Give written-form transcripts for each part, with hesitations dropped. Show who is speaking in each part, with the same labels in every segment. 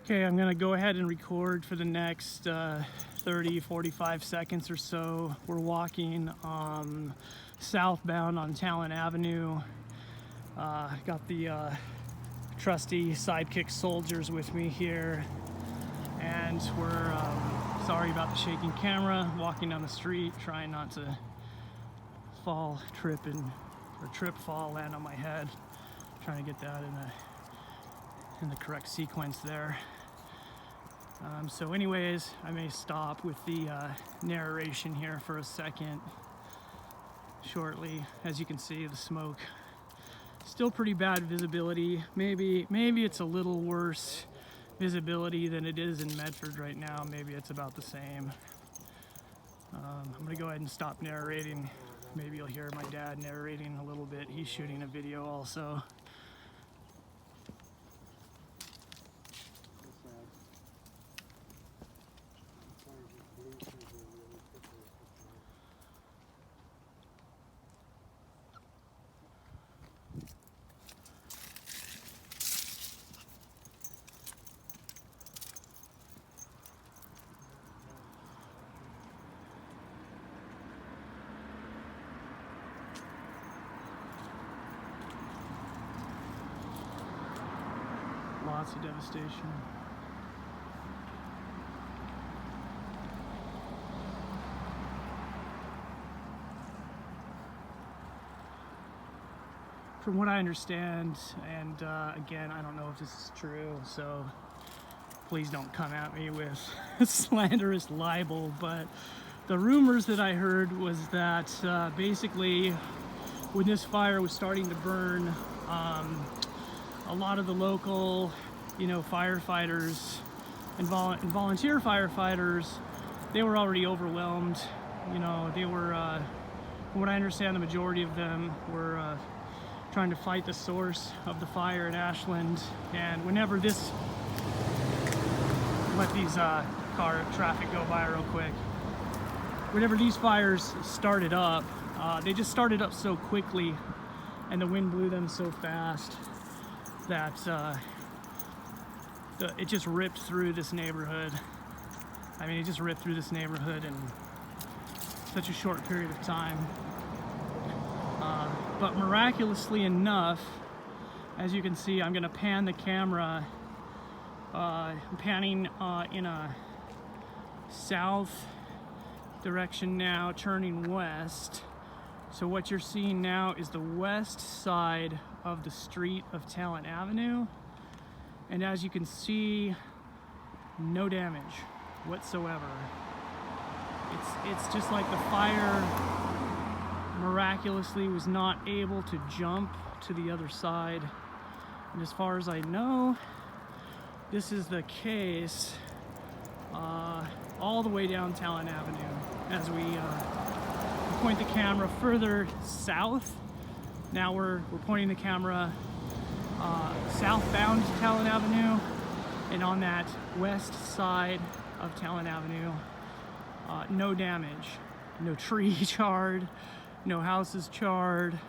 Speaker 1: Okay, I'm gonna go ahead and record for the next 30-45 seconds or so. We're walking southbound on Talon Avenue. Got the trusty Sidekick soldiers with me here, and we're sorry about the shaking camera. Walking down the street, trying not to fall, fall, land on my head. Trying to get that in the correct sequence there. So anyways, I may stop with the narration here for a second shortly. As you can see, the smoke, still pretty bad visibility. Maybe it's a little worse visibility than it is in Medford right now. Maybe it's about the same. I'm gonna go ahead and stop narrating. Maybe you'll hear my dad narrating a little bit. He's shooting a video also. Lots of devastation. From what I understand, and again, I don't know if this is true, so please don't come at me with slanderous libel, but the rumors that I heard was that basically when this fire was starting to burn, a lot of the local, firefighters and volunteer firefighters, they were already overwhelmed. They were, from what I understand, the majority of them were trying to fight the source of the fire in Ashland. And whenever this, let these car traffic go by real quick. Whenever these fires started up, they just started up so quickly, and the wind blew them so fast that it just ripped through this neighborhood. I mean, it just ripped through this neighborhood in such a short period of time. But miraculously enough, as you can see, I'm gonna pan the camera. I'm panning in a south direction now, turning west. So what you're seeing now is the west side of the street of Talon Avenue. And as you can see, no damage whatsoever. It's just like the fire miraculously was not able to jump to the other side. And as far as I know, this is the case all the way down Talon Avenue. As we point the camera further south, now we're pointing the camera southbound Talon Avenue, and on that west side of Talon Avenue, no damage, no tree charred, no houses charred.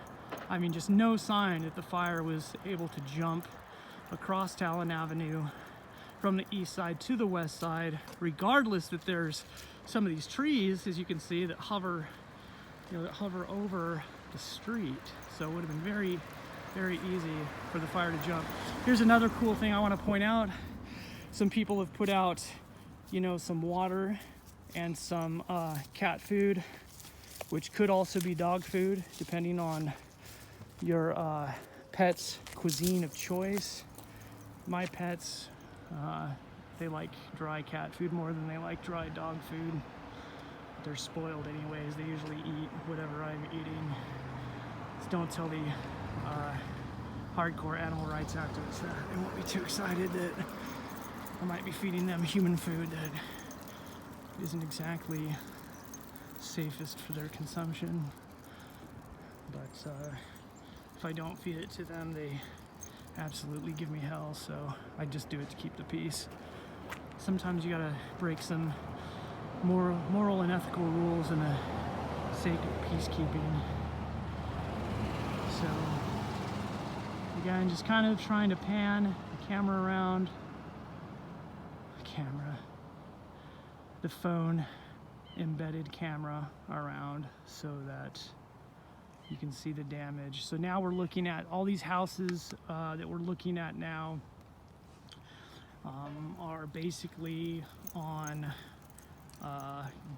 Speaker 1: I mean, just no sign that the fire was able to jump across Talon Avenue from the east side to the west side, regardless that there's some of these trees, as you can see, that hover over the street. So it would have been very, very easy for the fire to jump. Here's another cool thing I want to point out. Some people have put out, some water and some cat food, which could also be dog food, depending on your pet's cuisine of choice. My pets, they like dry cat food more than they like dry dog food. They're spoiled anyways. They usually eat whatever I'm eating. Just don't tell the hardcore animal rights activists that. They won't be too excited that I might be feeding them human food that isn't exactly safest for their consumption. But if I don't feed it to them, they absolutely give me hell, so I just do it to keep the peace. Sometimes you gotta break some moral and ethical rules in the sake of peacekeeping. So again, just kind of trying to pan the camera around camera, the phone embedded camera around so that you can see the damage. So now we're looking at all these houses that we're looking at now are basically on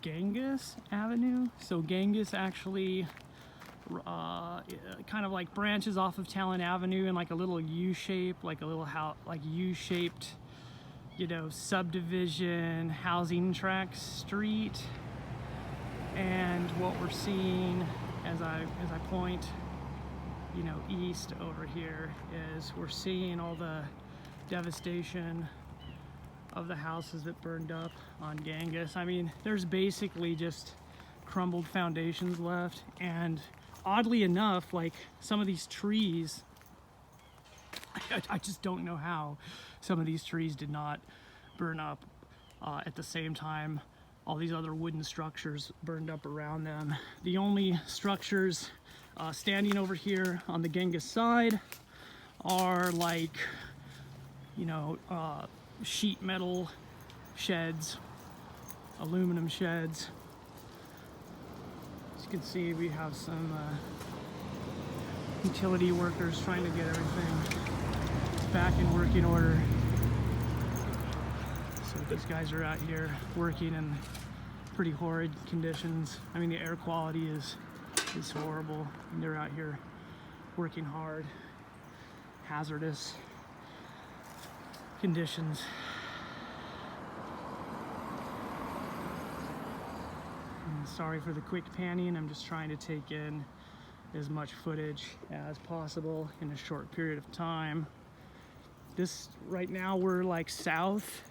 Speaker 1: Genghis Avenue. So Genghis actually kind of like branches off of Talon Avenue in like a little U shape, like a little like U-shaped, you know, subdivision housing tract street. And what we're seeing as I point, you know, east over here is we're seeing all the devastation of the houses that burned up on Genghis. I mean, there's basically just crumbled foundations left, and oddly enough, like some of these trees, I just don't know how some of these trees did not burn up at the same time all these other wooden structures burned up around them. The only structures standing over here on the Genghis side are like, you know, sheet metal sheds, aluminum sheds. As you can see, we have some utility workers trying to get everything back in working order. So these guys are out here working in pretty horrid conditions. I mean, the air quality is horrible, and they're out here working hard, hazardous conditions. And sorry for the quick panning. I'm just trying to take in as much footage as possible in a short period of time. This right now we're like south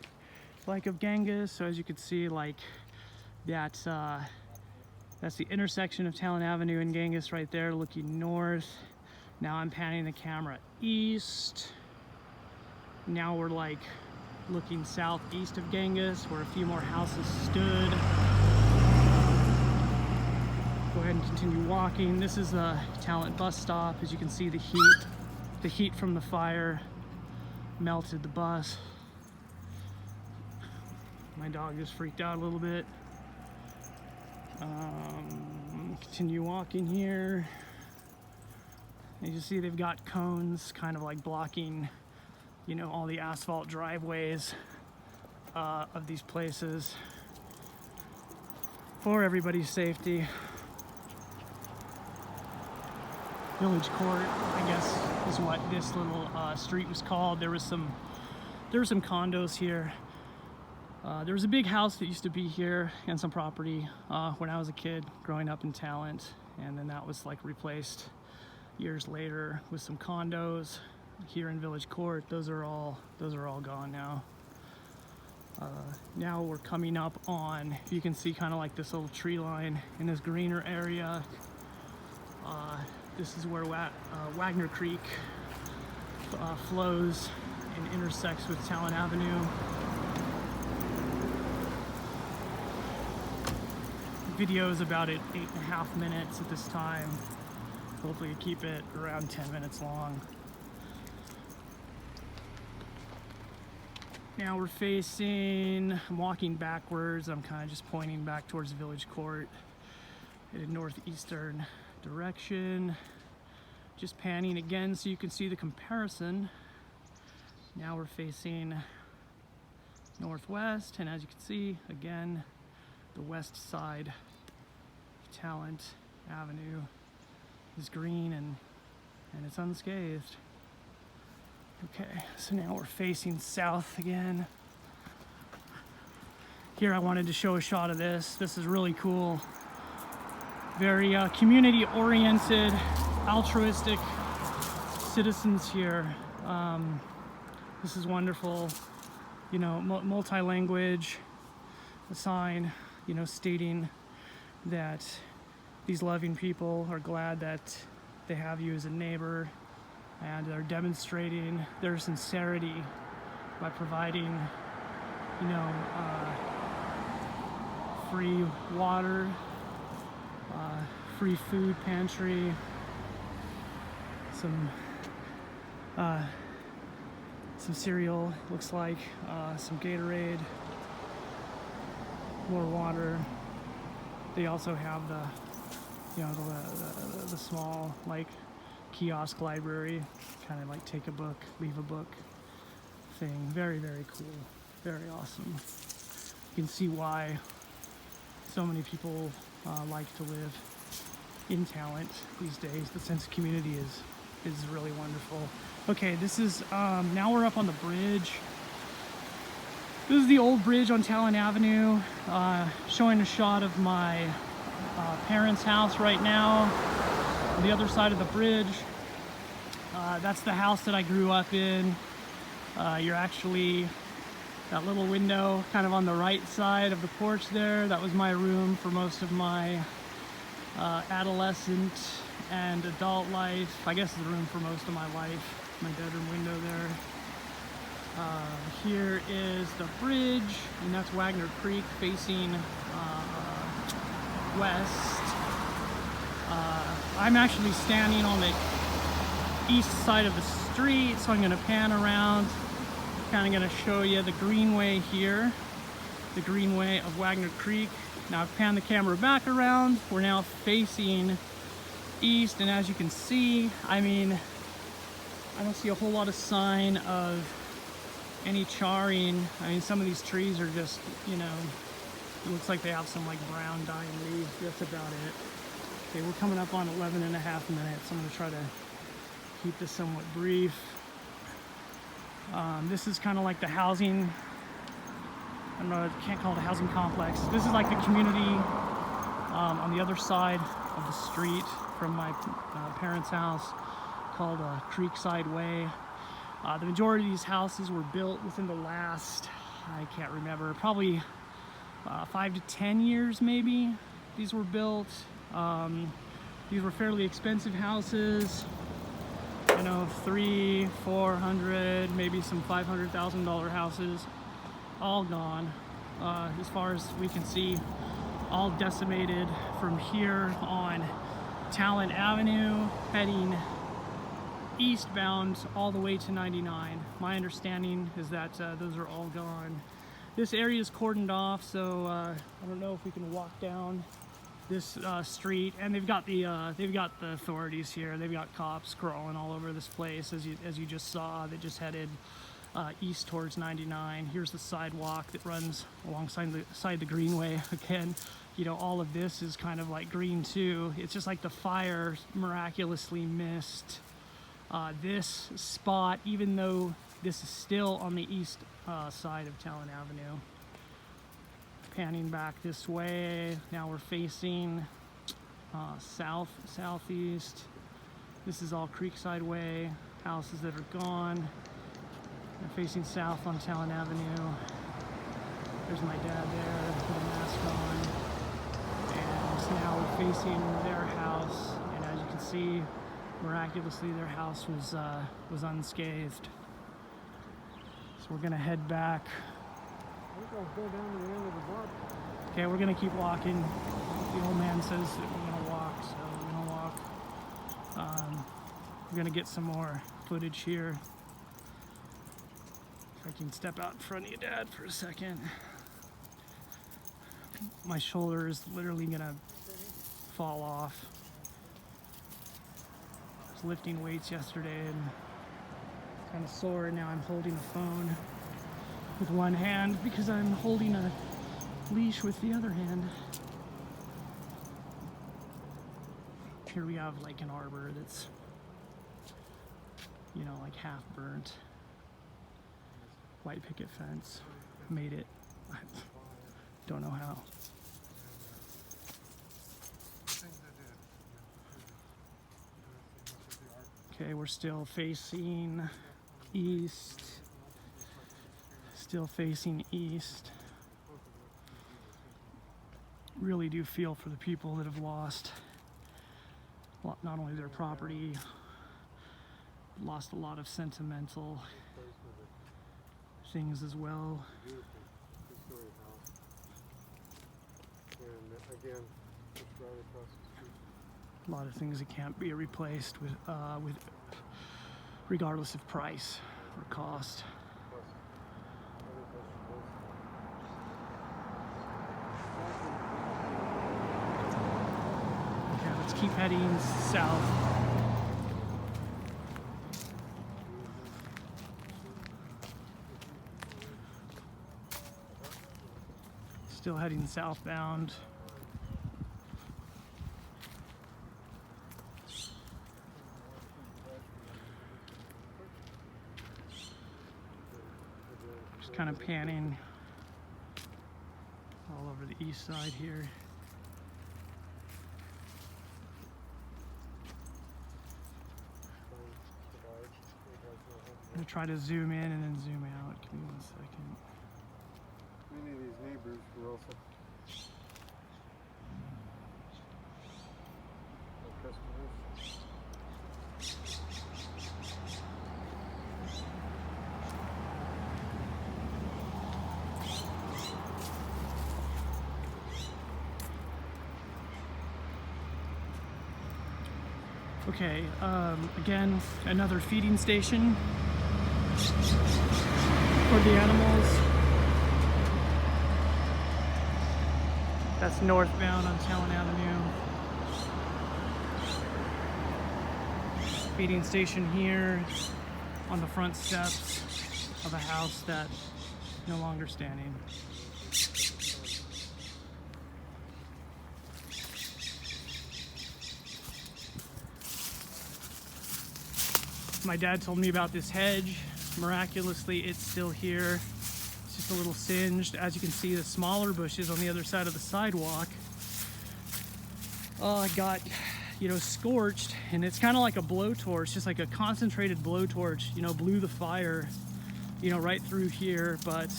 Speaker 1: like of Genghis, so as you can see, like that's the intersection of Talon Avenue and Genghis right there, looking north. Now I'm panning the camera east. Now we're like looking southeast of Genghis, where a few more houses stood. Go ahead and continue walking. This is a Talon bus stop. As you can see, the heat from the fire melted the bus. My dog just freaked out a little bit. Continue walking here. As you see, they've got cones kind of like blocking, you know, all the asphalt driveways of these places for everybody's safety. Village Court, I guess, is what this little street was called. There were some condos here. There was a big house that used to be here and some property when I was a kid growing up in Talent, and then that was like replaced years later with some condos here in Village Court. Those are all gone now. Now we're coming up on, you can see kind of like this little tree line in this greener area. This is where Wagner Creek flows and intersects with Talon Avenue. Video is about 8.5 minutes at this time. Hopefully keep it around 10 minutes long. Now we're facing, I'm walking backwards. I'm kind of just pointing back towards Village Court in a northeastern direction. Just panning again so you can see the comparison. Now we're facing northwest, and as you can see, again, the west side of Talent Avenue is green and it's unscathed. Okay, so now we're facing south again. Here I wanted to show a shot of this. This is really cool. Very community-oriented, altruistic citizens here. This is wonderful. You know, multi-language, a sign, you know, stating that these loving people are glad that they have you as a neighbor, and they're demonstrating their sincerity by providing, you know, free water, free food some cereal, looks like, some Gatorade, more water. They also have the, you know, the small like kiosk library, kind of like take a book, leave a book thing. Very, very cool, very awesome. You can see why so many people like to live in Talent these days. The sense of community is really wonderful. Okay, this is now we're up on the bridge. This is the old bridge on Talent Avenue, showing a shot of my parents' house right now. On the other side of the bridge, that's the house that I grew up in. You're actually, that little window kind of on the right side of the porch there, that was my room for most of my adolescent and adult life. I guess the room for most of my life. My bedroom window there. Here is the bridge, and that's Wagner Creek facing west. I'm actually standing on the east side of the street, so I'm going to pan around. Kind of going to show you the greenway here, the greenway of Wagner Creek. Now I've panned the camera back around. We're now facing east, and as you can see, I mean, I don't see a whole lot of sign of any charring. I mean, some of these trees are just, you know, it looks like they have some like brown dying leaves. That's about it. Okay, we're coming up on 11 and a half minutes. I'm going to try to keep this somewhat brief. This is kind of like the housing, I don't know, I can't call it a housing complex. This is like the community on the other side of the street from my parents' house, called Creekside Way. The majority of these houses were built within the last, I can't remember, probably 5 to 10 years maybe. These were built. These were fairly expensive houses, you know, $300,000, $400,000, maybe some $500,000 houses, all gone. As far as we can see, all decimated from here on Talent Avenue, heading eastbound all the way to 99. My understanding is that those are all gone. This area is cordoned off, so I don't know if we can walk down this street. And they've got the authorities here. They've got cops crawling all over this place, as you just saw. They just headed east towards 99. Here's the sidewalk that runs alongside the greenway. Again, you know, all of this is kind of like green too. It's just like the fire miraculously missed this spot, even though this is still on the east side of Talent Avenue. Panning back this way, now we're facing southeast. This is all Creekside Way, houses that are gone. They're facing south on Talent Avenue. There's my dad there with a mask on. And now we're facing their house, and as you can see, miraculously their house was unscathed. So we're gonna head back. Okay, we're gonna keep walking. The old man says that we're gonna walk, so we're gonna walk. We're gonna get some more footage here. If I can step out in front of you, Dad, for a second. My shoulder is literally gonna fall off. I was lifting weights yesterday and kind of sore. Now I'm holding a phone with one hand because I'm holding a leash with the other hand. Here we have like an arbor that's, you know, like half burnt. White picket fence made it. I don't know how. Okay, we're still facing east. Still facing east. Really do feel for the people that have lost not only their property, lost a lot of sentimental things as well. A lot of things that can't be replaced with regardless of price or cost. just keep heading south. Still heading southbound. Just kind of panning all over the east side here. I'm gonna try to zoom in and then zoom out. Give me 1 second.
Speaker 2: Many of these neighbors were also customers.
Speaker 1: Okay, again, another feeding station for the animals. That's northbound on Talon Avenue. Feeding station here on the front steps of a house that's no longer standing. My dad told me about this hedge. Miraculously, it's still here. It's just a little singed. As you can see, the smaller bushes on the other side of the sidewalk got, scorched, and it's kind of like a blowtorch, just like a concentrated blowtorch, blew the fire, right through here, but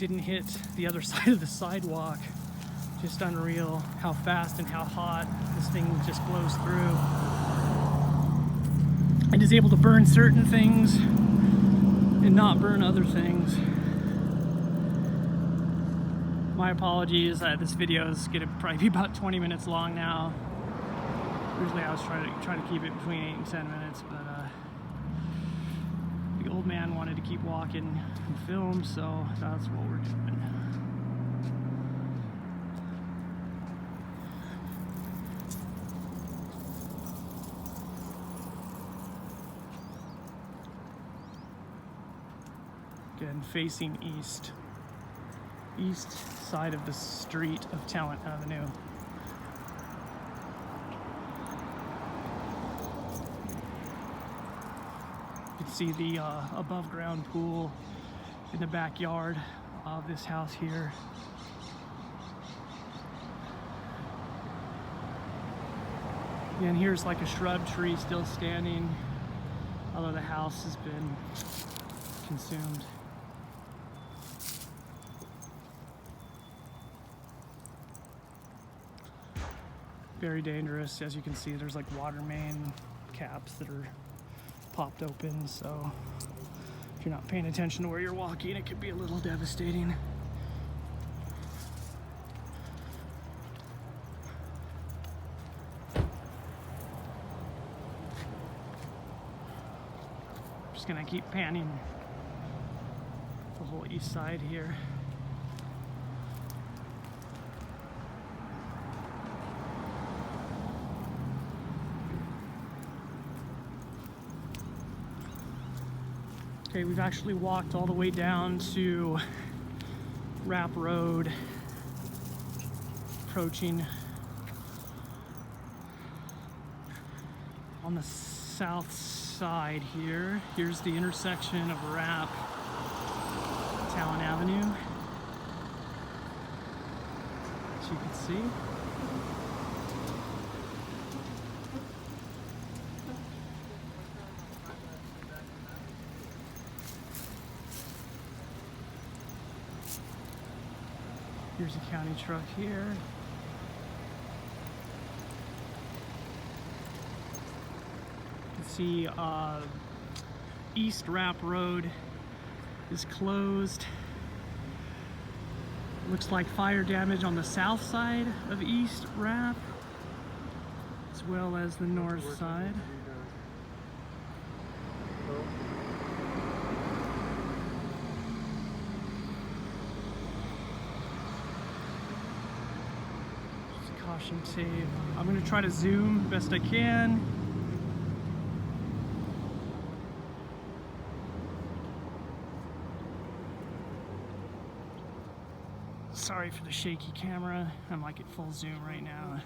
Speaker 1: didn't hit the other side of the sidewalk. Just unreal how fast and how hot this thing just blows through. It is able to burn certain things and not burn other things. My apologies, this video is gonna probably be about 20 minutes long now. Usually I was trying to keep it between 8 and 10 minutes, but the old man wanted to keep walking and film, so that's what we're doing. Again, facing east side of the street of Talent Avenue. You can see the above ground pool in the backyard of this house here. And here's like a shrub tree still standing, although the house has been consumed. Very dangerous. As you can see, there's like water main caps that are popped open, so if you're not paying attention to where you're walking, it could be a little devastating. Just gonna keep panning the whole east side here. Okay, we've actually walked all the way down to Rapp Road, approaching on the south side here. Here's the intersection of Rapp, Talon Avenue, as you can see. Here's a county truck here. You can see East Rapp Road is closed. Looks like fire damage on the south side of East Rapp, as well as the north side. Caution tape. I'm gonna try to zoom best I can. Sorry for the shaky camera. I'm like at full zoom right now.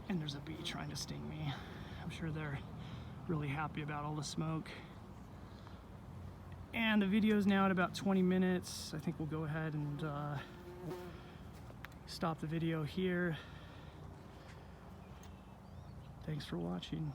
Speaker 1: And there's a bee trying to sting me. I'm sure they're really happy about all the smoke. And the video's now at about 20 minutes. I think we'll go ahead and stop the video here. Thanks for watching.